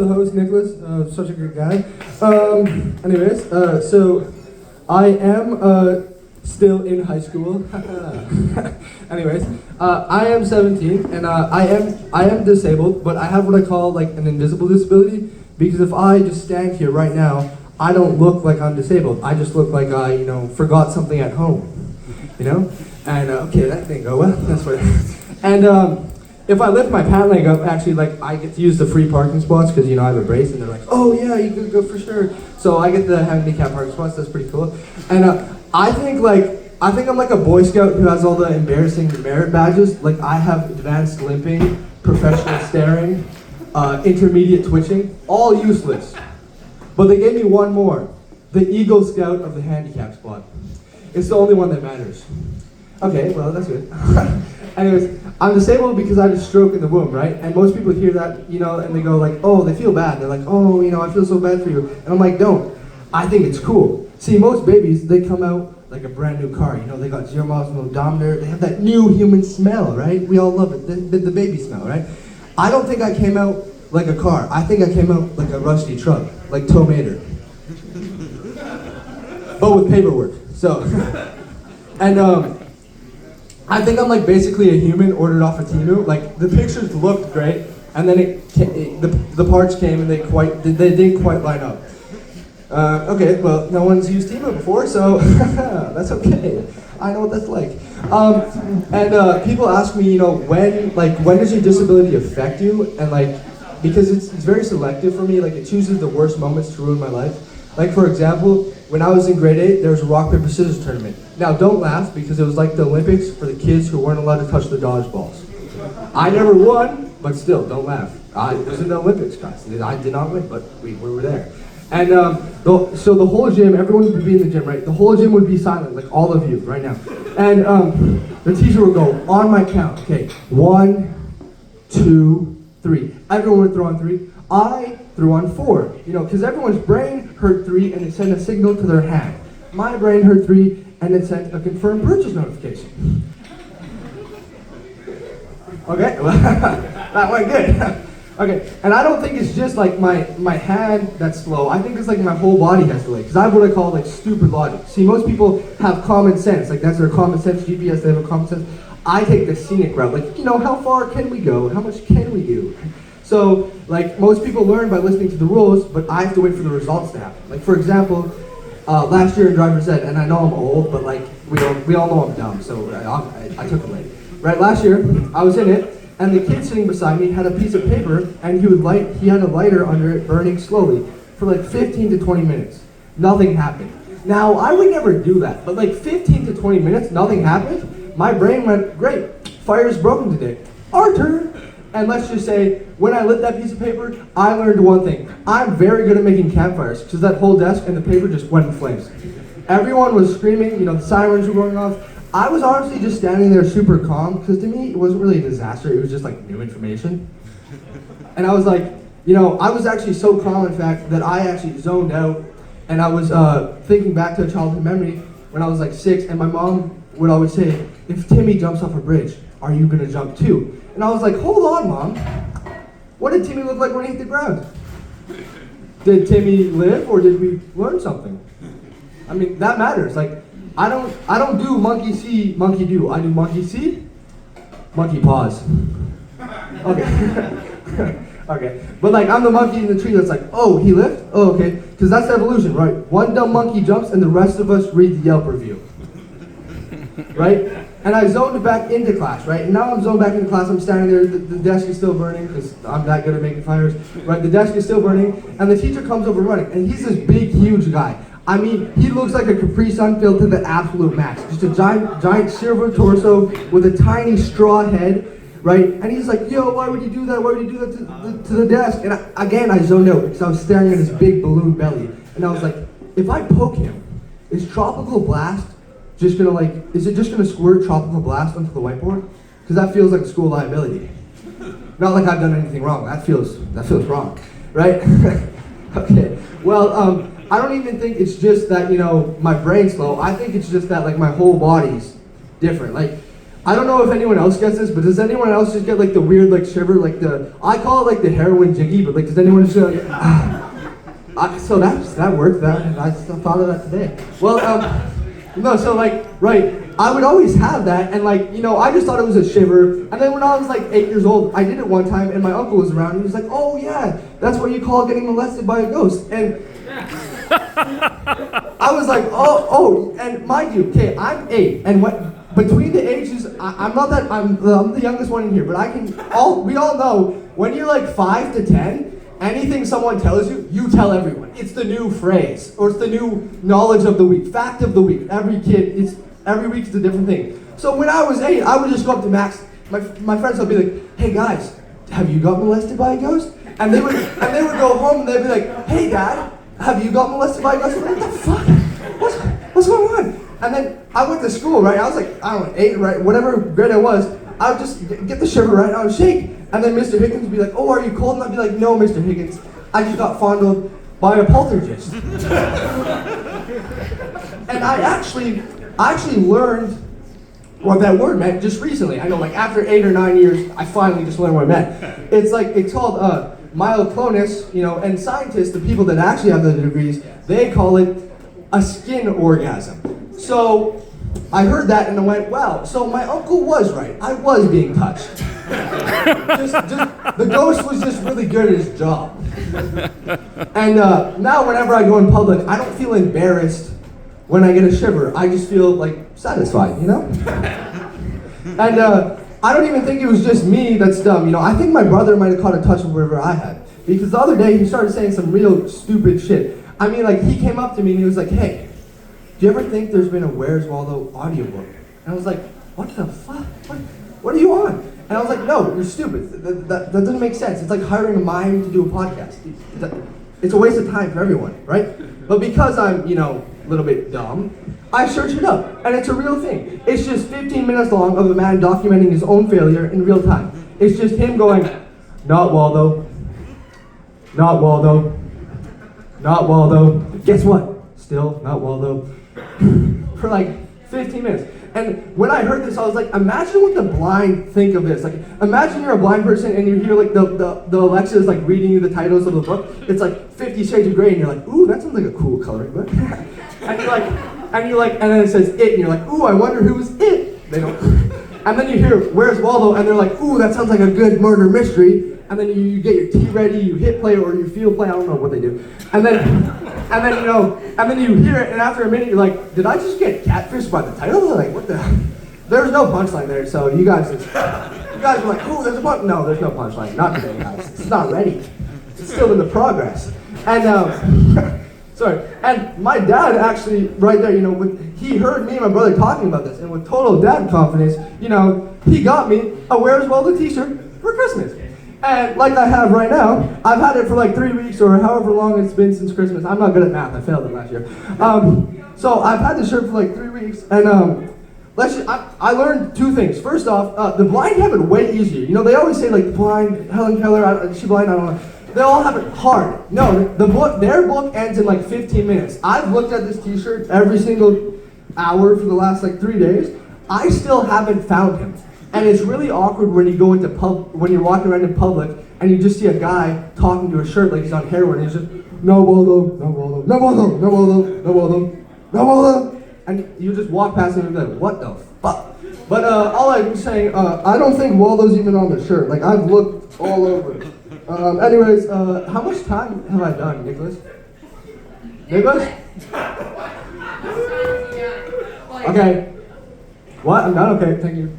the host, Nicholas. Such a good guy. Anyways, so I am still in high school. Anyways, I am 17 and I am disabled, but I have what I call like an invisible disability, because if I just stand here right now, I don't look like I'm disabled. I just look like I, forgot something at home, And okay, that didn't go well. That's what. And if I lift my pant leg up, actually, like I get to use the free parking spots because I have a brace, and they're like, "Oh yeah, you could go for sure." So I get the handicap parking spots. That's pretty cool. And I think I'm like a Boy Scout who has all the embarrassing merit badges. Like I have advanced limping, professional staring, intermediate twitching, all useless. But they gave me one more, the Eagle Scout of the handicap spot. It's the only one that matters. Okay, well that's good. Anyways, I'm disabled because I had a stroke in the womb, right? And most people hear that, and they go like, oh, they feel bad. They're like, oh, I feel so bad for you. And I'm like, don't. I think it's cool. See, most babies, they come out like a brand new car. They got 0 miles on the odometer. They have that new human smell, right? We all love it, the baby smell, right? I don't think I came out like a car. I think I came out like a rusty truck, like Tow Mater. But with paperwork, so. And I think I'm like basically a human ordered off a Temu. Like the pictures looked great, and then the parts came and they didn't quite line up. Okay, well no one's used Temu before, so that's okay. I know what that's like. And people ask me, when does your disability affect you? And because it's very selective for me. Like it chooses the worst moments to ruin my life. Like for example, when I was in grade 8, there was a rock, paper, scissors tournament. Now don't laugh, because it was like the Olympics for the kids who weren't allowed to touch the dodgeballs. I never won, but still, don't laugh. I was in the Olympics, guys. I did not win, but we were there. And so the whole gym, everyone would be in the gym, right? The whole gym would be silent, like all of you right now. And the teacher would go, on my count, okay, 1, 2, 3. Everyone would throw on 3. I threw on 4, because everyone's brain heard 3 and it sent a signal to their hand. My brain heard 3 and it sent a confirmed purchase notification. Okay, well, that went good. Okay, and I don't think it's just like my hand that's slow. I think it's like my whole body has delay, because I have what I call like stupid logic. See, most people have common sense, like that's their common sense GPS, they have a common sense. I take the scenic route, like, how far can we go? How much can we do? So, like, most people learn by listening to the rules, but I have to wait for the results to happen. Like, for example, last year in driver's ed, and I know I'm old, but like, we all know I'm dumb, so I took it late. Right, last year, I was in it, and the kid sitting beside me had a piece of paper, and he had a lighter under it burning slowly for like 15 to 20 minutes. Nothing happened. Now, I would never do that, but like 15 to 20 minutes, nothing happened. My brain went, great, fire's broken today. Our turn. And let's just say, when I lit that piece of paper, I learned one thing. I'm very good at making campfires, because that whole desk and the paper just went in flames. Everyone was screaming, the sirens were going off. I was honestly just standing there super calm, because to me, it wasn't really a disaster, it was just like new information. And I was like, I was actually so calm, in fact, that I actually zoned out, and I was thinking back to a childhood memory when I was like 6, and my mom would always say, if Timmy jumps off a bridge, are you gonna jump too? And I was like, hold on, Mom. What did Timmy look like when he hit the ground? Did Timmy live, or did we learn something? I mean, that matters. Like, I don't do monkey see, monkey do. I do monkey see, monkey pause. Okay. Okay. But like, I'm the monkey in the tree that's like, oh, he lived? Oh, okay. Because that's evolution, right? One dumb monkey jumps and the rest of us read the Yelp review. Right? And I zoned back into class, right? And now I'm zoned back into class, I'm standing there, the desk is still burning, because I'm that good at making fires, right? The desk is still burning, and the teacher comes over running, and he's this big, huge guy. I mean, he looks like a Capri Sun filled to the absolute max. Just a giant silver torso with a tiny straw head, right? And he's like, yo, why would you do that? Why would you do that to the desk? And I zoned out, because I was staring at his big balloon belly. And I was like, if I poke him, is Tropical Blast just gonna is it just gonna squirt Tropical Blast onto the whiteboard? Because that feels like a school liability. Not like I've done anything wrong. That feels wrong, right? Okay. Well, I don't even think it's just that my brain's slow. I think it's just that like my whole body's different. Like I don't know if anyone else gets this, but does anyone else just get like the weird like shiver, like I call it like the heroin jiggy, but like does anyone just like, so that worked. I thought of that today. Well, no, so like, right, I would always have that, and like, I just thought it was a shiver, and then when I was like 8 years old, I did it one time, and my uncle was around, and he was like, oh yeah, that's what you call getting molested by a ghost, and I was like, oh, and mind you, okay, I'm 8, and between the ages, I'm the youngest one in here, but we all know, when you're like 5 to 10, anything someone tells you, you tell everyone. It's the new phrase, or it's the new knowledge of the week, fact of the week. Every week is a different thing. So when I was 8, I would just go up to Max. My friends would be like, "Hey guys, have you got molested by a ghost?" And they would go home and they'd be like, "Hey Dad, have you got molested by a ghost?" I'm like, "What the fuck? What's going on?" And then I went to school, right? I was like, I don't know, 8, right? Whatever grade I was, I would just get the shiver, right? I would shake. And then Mr. Higgins would be like, "Oh, are you cold?" And I'd be like, "No, Mr. Higgins, I just got fondled by a poltergeist." And I actually learned what that word meant just recently. I know, like after 8 or 9 years, I finally just learned what it meant. It's called myoclonus, and scientists, the people that actually have the degrees, they call it a skin orgasm. So I heard that and I went, wow, so my uncle was right. I was being touched. The ghost was just really good at his job. And now whenever I go in public, I don't feel embarrassed when I get a shiver. I just feel like satisfied, And I don't even think it was just me that's dumb, I think my brother might have caught a touch of whatever I had. Because the other day he started saying some real stupid shit. I mean, like he came up to me and he was like, "Hey, do you ever think there's been a Where's Waldo audiobook?" And I was like, "What the fuck? What are you on?" And I was like, "No, you're stupid. That doesn't make sense. It's like hiring a mime to do a podcast. It's a waste of time for everyone, right?" But because I'm, a little bit dumb, I searched it up, and it's a real thing. It's just 15 minutes long of a man documenting his own failure in real time. It's just him going, "Not Waldo, not Waldo, not Waldo. Guess what? Still not Waldo." For like 15 minutes. And when I heard this, I was like, imagine what the blind think of this. Like, imagine you're a blind person and you hear like the Alexa is like reading you the titles of the book. It's like 50 Shades of Grey, and you're like, "Ooh, that sounds like a cool coloring book." and then it says "it," and you're like, "Ooh, I wonder who was it." They don't. And then you hear "Where's Waldo?" and they're like, "Ooh, that sounds like a good murder mystery." And then you get your tea ready, you hit play or you feel play, I don't know what they do. And then you hear it, and after a minute you're like, "Did I just get catfished by the title?" They're like, "What the hell?" There was no punchline there, so you guys were like, "Oh, there's a punch." No, there's no punchline. Not today, guys. It's not ready. It's still in the progress. And sorry. And my dad actually, right there, he heard me and my brother talking about this, and with total dad confidence, he got me a Where's Waldo t-shirt for Christmas. And like I have right now, I've had it for like 3 weeks or however long it's been since Christmas. I'm not good at math, I failed it last year. So I've had this shirt for like 3 weeks, and I learned 2 things. First off, the blind have it way easier. They always say like the blind, Helen Keller, is she blind? I don't know. They all have it hard. No, their book ends in like 15 minutes. I've looked at this t-shirt every single hour for the last like 3 days. I still haven't found him. And it's really awkward when you go when you're walking around in public and you just see a guy talking to a shirt like he's on heroin. And he's just, "No Waldo, no Waldo, no Waldo, no Waldo, no Waldo, no Waldo." And you just walk past him and be like, "What the fuck?" But all I'm saying, I don't think Waldo's even on the shirt. Like I've looked all over. Anyways, how much time have I done, Nicholas? Nicholas? Okay. What? I'm done? Okay, thank you.